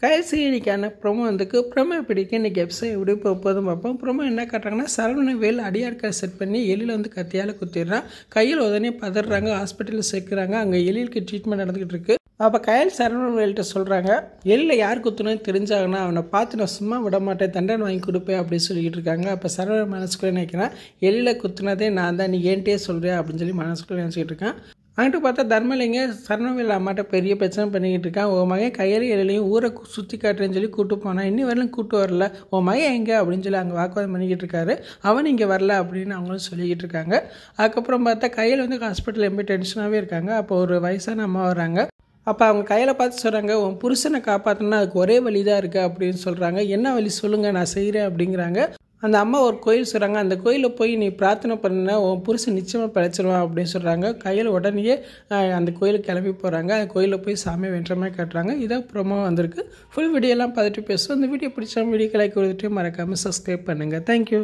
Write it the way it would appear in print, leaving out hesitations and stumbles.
கைசினிக்கான promo வந்துக்கு promo பிடிக்க இன்றைக்கி episode எப்படி போதும் பார்ப்போம். ப்ரொமோ என்ன காட்டுறாங்கன்னா, சரவணன் வேல் அடியாட்களை செட் பண்ணி எலியில் வந்து கத்தியால் குத்திடுறான். கையில் உடனே பதறாங்க, ஹாஸ்பிட்டலில் சேர்க்குறாங்க. அங்கே எலிக்கு ட்ரீட்மெண்ட் நடந்துக்கிட்டு இருக்கு. அப்போ கையில் சரவணன் வேல்கிட்ட சொல்கிறாங்க, எலியில் யார் குத்துணும்னு தெரிஞ்சாங்கன்னா அவனை பார்த்து நான் சும்மா விட மாட்டேன், தண்டனை வாங்கி கொடுப்பேன் அப்படின்னு சொல்லிக்கிட்டு இருக்காங்க. அப்போ சரவணன் மனசுக்குள்ளே நினைக்கிறேன், எலியில் குத்துனதே நான் தான், நீ ஏன்ட்டே சொல்கிறேன் அப்படின்னு சொல்லி மனசுக்குள்ளே நினச்சிக்கிட்டு இருக்கேன். அங்கிட்டு பார்த்தா தர்மலிங்க சரணவேல் அம்மாட்ட பெரிய பிரச்சனை பண்ணிக்கிட்டு இருக்கான். உன் மகன் கையில் எலையும் ஊரை சுற்றி காட்டுறேன்னு சொல்லி கூப்பிட்டு போனான், இன்னி வரலும் கூப்பிட்டு வரல, உன் மகன் எங்கே அப்படின்னு சொல்லி அங்கே வாக்குவாதம் பண்ணிக்கிட்டு இருக்காரு. அவன் இங்கே வரல அப்படின்னு அவங்களும் சொல்லிக்கிட்டு இருக்காங்க. அதுக்கப்புறம் பார்த்தா கையில் வந்து ஹாஸ்பிட்டலில் ரொம்ப டென்ஷனாகவே இருக்காங்க. அப்போ ஒரு வயசான அம்மா வராங்க. அப்போ அவங்க கையில் பார்த்து சொல்கிறாங்க, உன் புருஷனை காப்பாற்றினா அதுக்கு ஒரே வழி தான் இருக்குது அப்படின்னு சொல்கிறாங்க. என்ன வழி சொல்லுங்கள், நான் செய்கிறேன் அப்படிங்கிறாங்க. அந்த அம்மா ஒரு கோயில் சொல்கிறாங்க, அந்த கோயிலில் போய் நீ பிரார்த்தனை பண்ண உன் புருஷன் நிச்சயமாக பிழைச்சிருவான் அப்படின்னு சொல்கிறாங்க. கையில் உடனே அந்த கோயிலுக்கு கிளம்பி போகிறாங்க. அந்த கோயிலில் போய் சாமியை வென்ற மாதிரி காட்டுறாங்க. இதான் ப்ரோமோ வந்திருக்கு. ஃபுல் வீடியோலாம் பார்த்துட்டு பேசுவோம். இந்த வீடியோ பிடிச்சா வீடியோக்கு லைக் கொடுத்துட்டு மறக்காமல் சப்ஸ்கிரைப் பண்ணுங்கள். தேங்க்யூ.